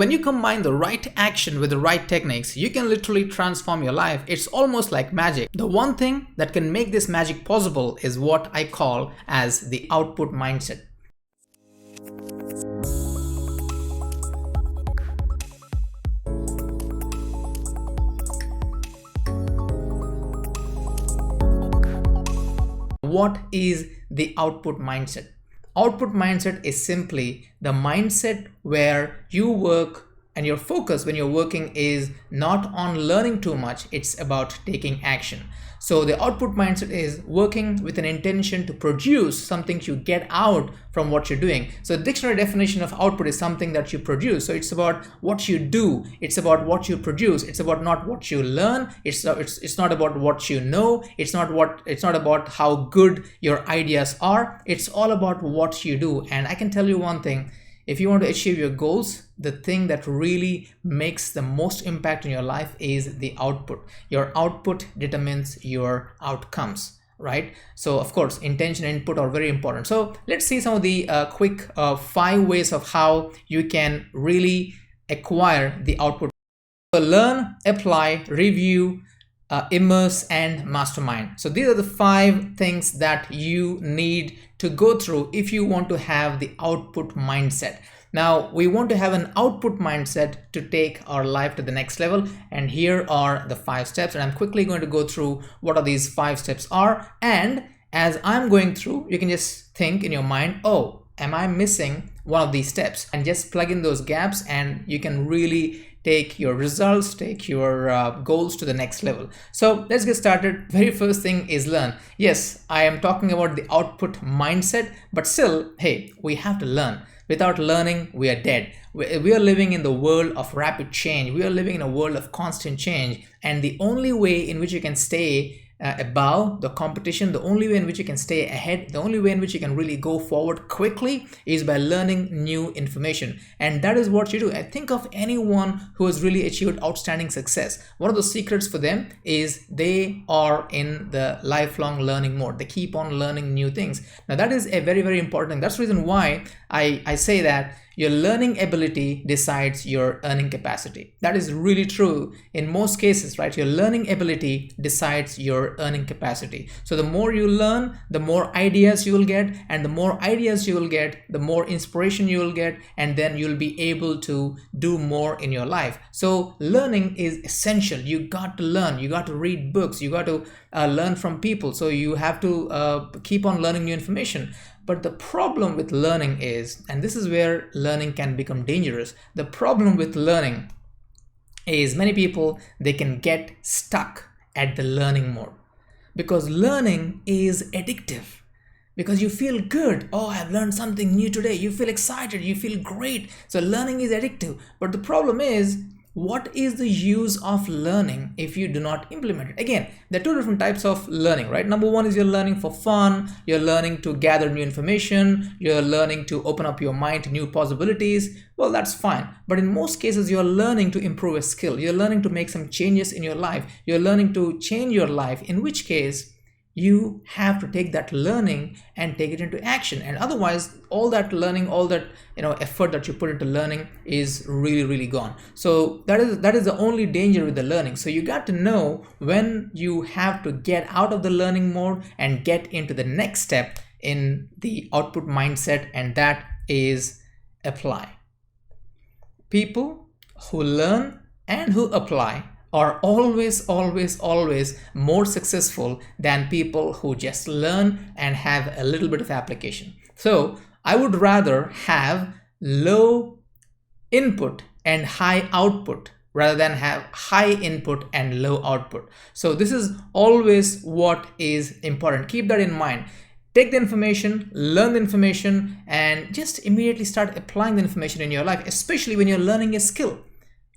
When you combine the right action with the right techniques, you can literally transform your life. It's almost like magic. The one thing that can make this magic possible is what I call as the output mindset. What is the output mindset? Output mindset is simply the mindset where you work and your focus when you're working is not on learning too much, it's about taking action. So the output mindset is working with an intention to produce something you get out from what you're doing. So the dictionary definition of output is something that you produce. So it's about what you do, it's about what you produce, it's about not what you learn, it's not about what you know, it's not about how good your ideas are, it's all about what you do. And I can tell you one thing, if you want to achieve your goals, the thing that really makes the most impact in your life is the output. Your output determines your outcomes, right? So of course, intention and input are very important. So let's see some of the quick 5 ways of how you can really acquire the output. So learn, apply, review, immerse, and mastermind. So these are the 5 things that you need to go through if you want to have the output mindset. Now we want to have an output mindset to take our life to the next level, and here are the 5 steps, and I'm quickly going to go through what are these 5 steps are. And as I'm going through, you can just think in your mind, oh, am I missing one of these steps, and just plug in those gaps, and you can really take your results, take your goals to the next level. So let's get started. Very first thing is learn. Yes, I am talking about the output mindset, but still, hey, we have to learn. Without learning, we are dead. We are living in the world of rapid change. We are living in a world of constant change. And the only way in which you can stay above the competition, the only way in which you can stay ahead, the only way in which you can really go forward quickly is by learning new information. And that is what you do. I think of anyone who has really achieved outstanding success. One of the secrets for them is they are in the lifelong learning mode. They keep on learning new things. Now that is a very, very important thing. That's the reason why I say that your learning ability decides your earning capacity. That is really true in most cases, right? Your learning ability decides your earning capacity. So the more you learn, the more ideas you will get, and the more ideas you will get, the more inspiration you will get, and then you'll be able to do more in your life. So learning is essential. You got to learn, you got to read books, you got to learn from people. So you have to keep on learning new information. But the problem with learning is, and this is where learning can become dangerous, the problem with learning is many people, they can get stuck at the learning mode, because learning is addictive. Because you feel good, oh, I've learned something new today, you feel excited, you feel great. So learning is addictive. But the problem is, what is the use of learning if you do not implement it? Again, there are 2 different types of learning, right? Number 1 is you're learning for fun, you're learning to gather new information, you're learning to open up your mind to new possibilities. Well, that's fine. But in most cases, you're learning to improve a skill, you're learning to make some changes in your life, you're learning to change your life, in which case you have to take that learning and take it into action. And otherwise, all that learning, all that effort that you put into learning is really, really gone. So that is the only danger with the learning. So you got to know when you have to get out of the learning mode and get into the next step in the output mindset, and that is apply. People who learn and who apply are always more successful than people who just learn and have a little bit of application. So I would rather have low input and high output rather than have high input and low output. So this is always what is important. Keep that in mind. Take the information, learn the information, and just immediately start applying the information in your life, especially when you're learning a skill.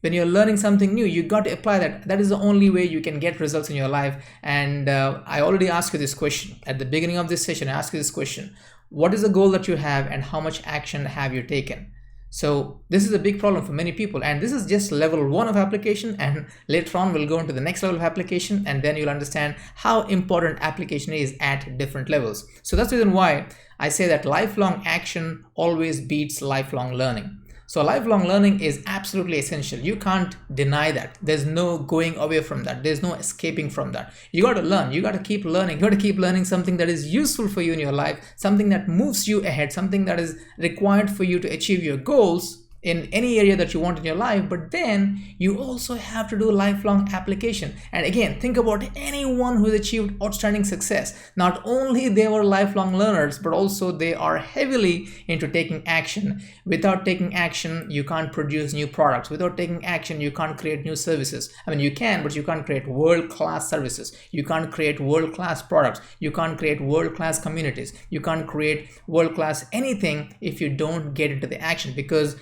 When you're learning something new, you got to apply that. That is the only way you can get results in your life. And I already asked you this question at the beginning of this session. I asked you this question: what is the goal that you have, and how much action have you taken? So this is a big problem for many people, and this is just level 1 of application, and later on we'll go into the next level of application, and then you'll understand how important application is at different levels. So that's the reason why I say that lifelong action always beats lifelong learning. So lifelong learning is absolutely essential. You can't deny that. There's no going away from that. There's no escaping from that. You got to learn. You got to keep learning. You got to keep learning something that is useful for you in your life, something that moves you ahead, something that is required for you to achieve your goals in any area that you want in your life. But then you also have to do lifelong application. And again, think about anyone who has achieved outstanding success. Not only they were lifelong learners, but also they are heavily into taking action. Without taking action, you can't produce new products. Without taking action, you can't create new services. I mean, you can, but you can't create world-class services. You can't create world-class products. You can't create world-class communities. You can't create world-class anything if you don't get into the action. Because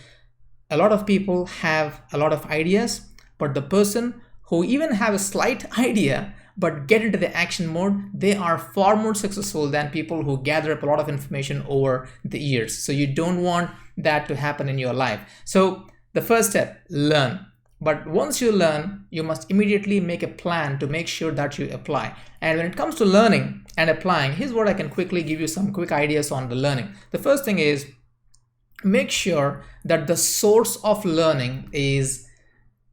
a lot of people have a lot of ideas, but the person who even have a slight idea but get into the action mode, they are far more successful than people who gather up a lot of information over the years. So you don't want that to happen in your life. So the first step, learn. But once you learn, you must immediately make a plan to make sure that you apply. And when it comes to learning and applying, here's what I can quickly give you some quick ideas on the learning. The first thing is, make sure that the source of learning is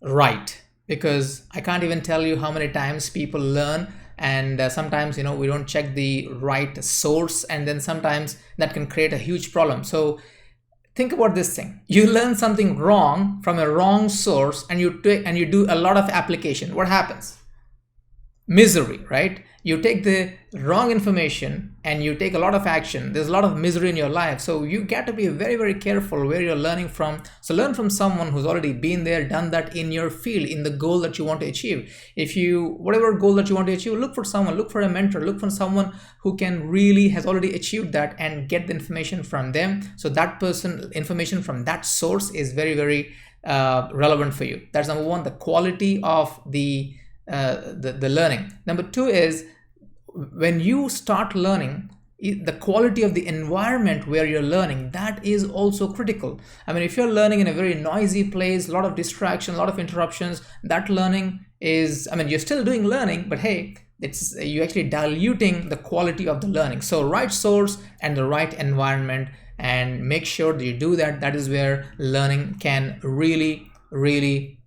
right, because I can't even tell you how many times people learn, and sometimes we don't check the right source, and then sometimes that can create a huge problem. So think about this thing. You learn something wrong from a wrong source, and you do a lot of application. What happens? Misery, right? You take the wrong information and you take a lot of action. There's a lot of misery in your life. So you got to be very, very careful where you're learning from. So learn from someone who's already been there, done that in your field, in the goal that you want to achieve. Whatever goal that you want to achieve, look for someone, look for a mentor, look for someone who has already achieved that, and get the information from them. So that person, information from that source is very, very relevant for you. That's number one, the quality of the learning. Number two is, when you start learning, the quality of the environment where you're learning, that is also critical. I mean, if you're learning in a very noisy place, a lot of distraction, a lot of interruptions, that learning is, you're still doing learning, but hey, you're actually diluting the quality of the learning. So right source and the right environment, and make sure that you do that. That is where learning can really, really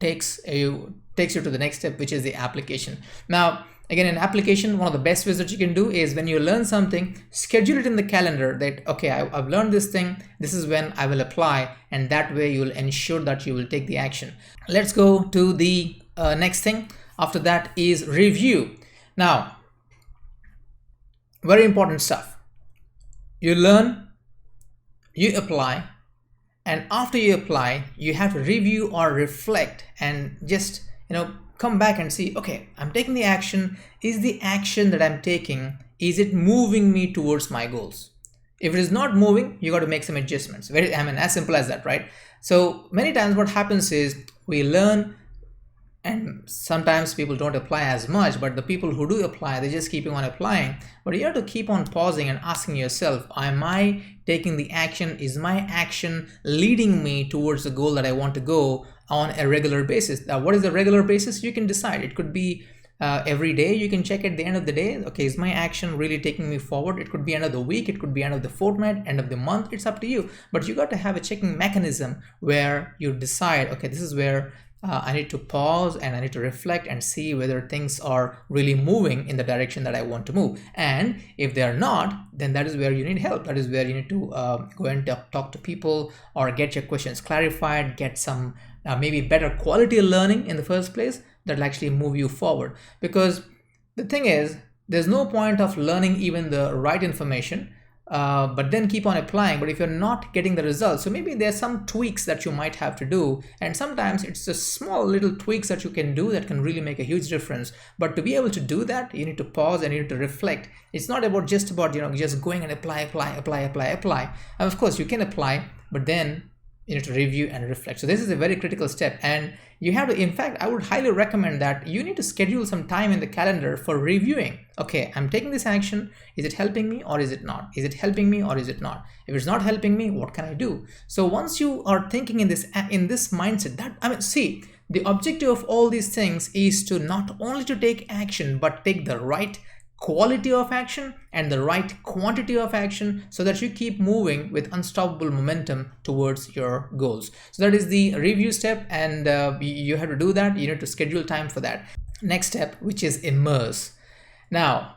takes you to the next step, which is the application. Now, again, in application, one of the best ways that you can do is, when you learn something, schedule it in the calendar that, okay, I've learned this thing, this is when I will apply, and that way you will ensure that you will take the action. Let's go to the next thing. After that is review. Now, very important stuff. You learn, you apply, and after you apply, you have to review or reflect and just come back and see, okay, I'm taking the action. Is the action that I'm taking, is it moving me towards my goals? If it is not moving, you got to make some adjustments. As simple as that, right? So many times what happens is, we learn, and sometimes people don't apply as much, but the people who do apply, they just keep on applying. But you have to keep on pausing and asking yourself, am I taking the action? Is my action leading me towards the goal that I want to go on a regular basis? Now, what is the regular basis? You can decide. It could be every day. You can check at the end of the day, okay, is my action really taking me forward? It could be end of the week, it could be end of the fortnight, end of the month. It's up to you. But you got to have a checking mechanism where you decide, okay, this is where I need to pause and I need to reflect and see whether things are really moving in the direction that I want to move. And if they are not, then that is where you need help. That is where you need to go and talk to people, or get your questions clarified, get some maybe better quality learning in the first place that will actually move you forward. Because the thing is, there's no point of learning even the right information, but then keep on applying. But if you're not getting the results, so maybe there's some tweaks that you might have to do, and sometimes it's the small little tweaks that you can do that can really make a huge difference. But to be able to do that, you need to pause and you need to reflect. It's not about just going and apply. And of course you can apply, but then you need to review and reflect. So this is a very critical step, and you have to, in fact, I would highly recommend that you need to schedule some time in the calendar for reviewing. Okay, I'm taking this action. Is it helping me or is it not? Is it helping me or is it not? If it's not helping me, what can I do? So once you are thinking in this mindset, see, the objective of all these things is to not only to take action, but take the right quality of action and the right quantity of action, so that you keep moving with unstoppable momentum towards your goals. So that is the review step, and you have to do that. You need to schedule time for that. Next step, which is immerse. Now,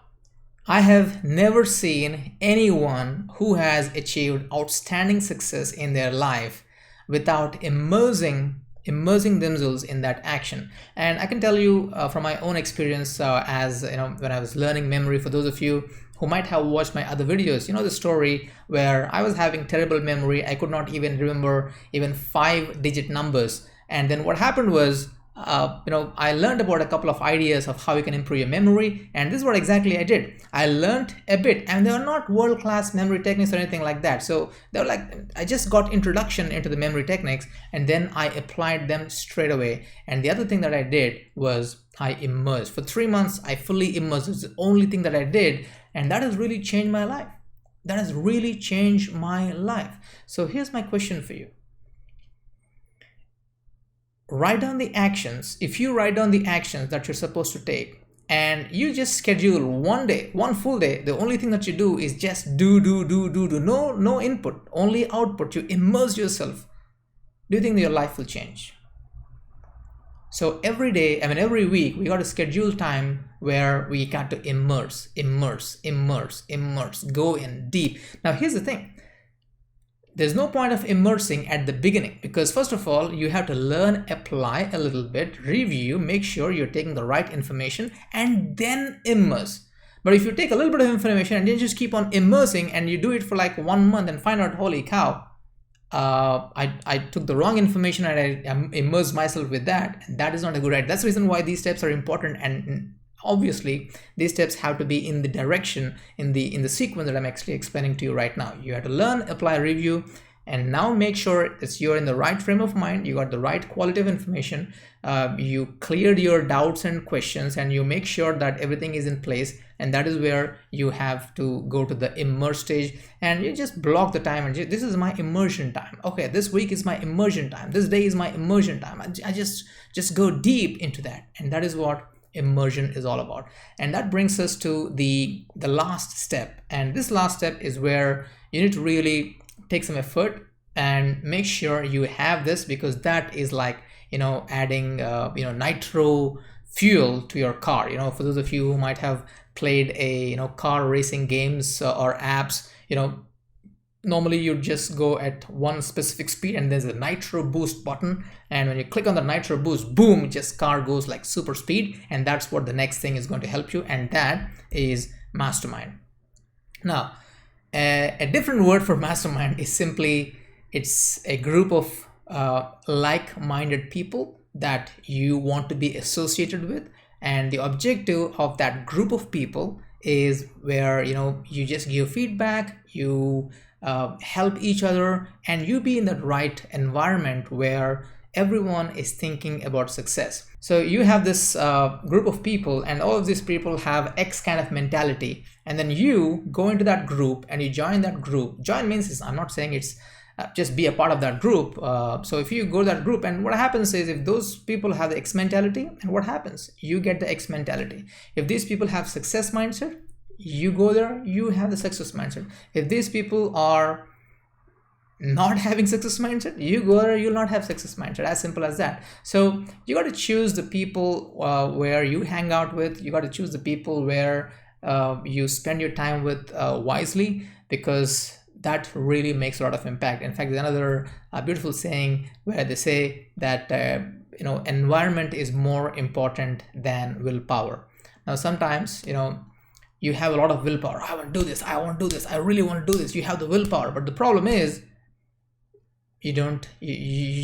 I have never seen anyone who has achieved outstanding success in their life without immersing themselves in that action. And I can tell you from my own experience, as you know, when I was learning memory, for those of you who might have watched my other videos, you know the story where I was having terrible memory. I could not even remember even 5-digit numbers. And then what happened was, I learned about a couple of ideas of how you can improve your memory, and this is what exactly I did. I learned a bit, and they were not world-class memory techniques or anything like that. So they were like, I just got introduction into the memory techniques, and then I applied them straight away. And the other thing that I did was I immersed. For 3 months, I fully immersed. It's the only thing that I did, and that has really changed my life. That has really changed my life. So here's my question for you. Write down the actions. If you write down the actions that you're supposed to take, and you just schedule one day, one full day, the only thing that you do is just do. No input, only output. You immerse yourself. Do you think that your life will change? So every day, every week, we got to schedule time where we got to immerse, go in deep. Now, here's the thing. There's no point of immersing at the beginning, because first of all, you have to learn, apply a little bit, review, make sure you're taking the right information, and then immerse. But if you take a little bit of information and then just keep on immersing, and you do it for like 1 month and find out, holy cow, I took the wrong information and I immersed myself with that, and that is not a good idea. That's the reason why these steps are important, and obviously these steps have to be in the direction, in the sequence that I'm actually explaining to you right now. You have to learn, apply, review, and now make sure that you're in the right frame of mind, you got the right quality of information, you cleared your doubts and questions, and you make sure that everything is in place. And that is where you have to go to the immerse stage, and you just block the time, and this is my immersion time. Okay, this week is my immersion time, this day is my immersion time. I just go deep into that, and that is what immersion is all about. And that brings us to the last step, and this last step is where you need to really take some effort and make sure you have this, because that is like, adding nitro fuel to your car. For those of you who might have played a car racing games or apps, normally you just go at one specific speed, and there's a nitro boost button, and when you click on the nitro boost, boom, just car goes like super speed. And that's what the next thing is going to help you, and that is Mastermind. Now, a different word for Mastermind is simply, it's a group of like-minded people that you want to be associated with, and the objective of that group of people is where you just give feedback, you help each other, and you be in that right environment where everyone is thinking about success. So you have this group of people, and all of these people have X kind of mentality, and then you go into that group and you join that group. Join means, I'm not saying it's just be a part of that group. So if you go to that group, and what happens is, if those people have the X mentality, and what happens, you get the X mentality. If these people have success mindset, you go there, you have the success mindset. If these people are not having success mindset, you go there, you'll not have success mindset. As simple as that. So you got to choose the people where you hang out with. You got to choose the people where you spend your time with wisely, because that really makes a lot of impact. In fact, there's another beautiful saying where they say that environment is more important than willpower. Now, sometimes you have a lot of willpower. I want to do this, I really want to do this. You have the willpower, but the problem is you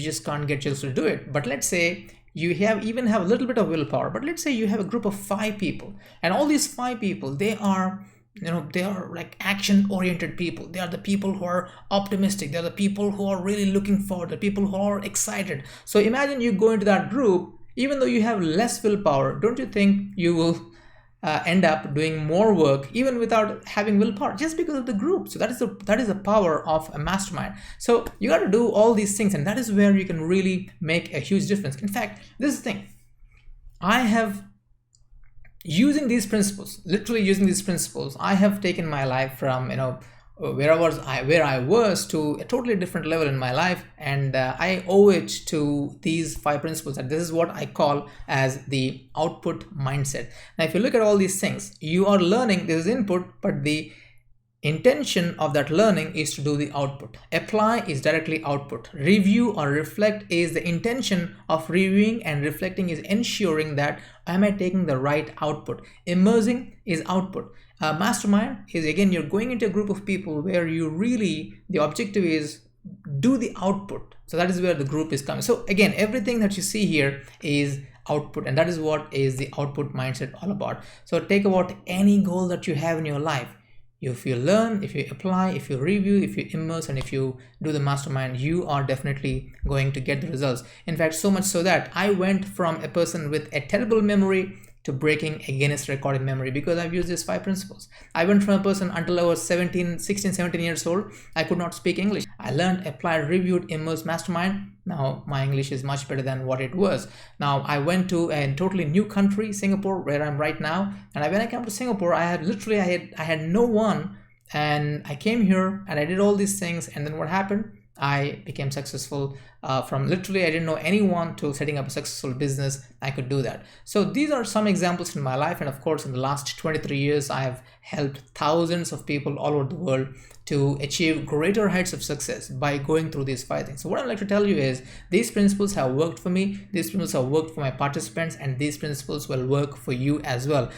just can't get yourself to do it. But let's say you even have a little bit of willpower, but let's say you have a group of 5 people, and all these 5 people, they are like action oriented people. They are the people who are optimistic. They're the people who are really looking forward, the people who are excited. So imagine you go into that group, even though you have less willpower, don't you think you will end up doing more work even without having willpower, just because of the group? So that is the power of a mastermind. So you got to do all these things, and that is where you can really make a huge difference. In fact, this is the thing, I have using these principles, literally using these principles, I have taken my life from, where I was to a totally different level in my life, and I owe it to these 5 principles. And this is what I call as the output mindset. Now, if you look at all these things, you are learning, this is input, but the intention of that learning is to do the output. Apply is directly output. Review or reflect is the intention of reviewing, and reflecting is ensuring that am I taking the right output. Immersing is output. Mastermind is, again, you're going into a group of people where you really, the objective is do the output. So that is where the group is coming. So again, everything that you see here is output, and that is what is the output mindset all about. So take about any goal that you have in your life. If you learn, if you apply, if you review, if you immerse, and if you do the mastermind, you are definitely going to get the results. In fact, so much so that I went from a person with a terrible memory to breaking a Guinness record in memory, because I've used these 5 principles. I went from a person, until I was 16, 17 years old, I could not speak English. I learned, applied, reviewed, immersed, mastermind. Now my English is much better than what it was. Now I went to a totally new country, Singapore, where I'm right now. And when I came to Singapore, I had no one, and I came here and I did all these things. And then what happened? I became successful from literally I didn't know anyone to setting up a successful business. I could do that. So these are some examples in my life, and of course in the last 23 years I have helped thousands of people all over the world to achieve greater heights of success by going through these 5 things. So what I'd like to tell you is these principles have worked for me, these principles have worked for my participants, and these principles will work for you as well.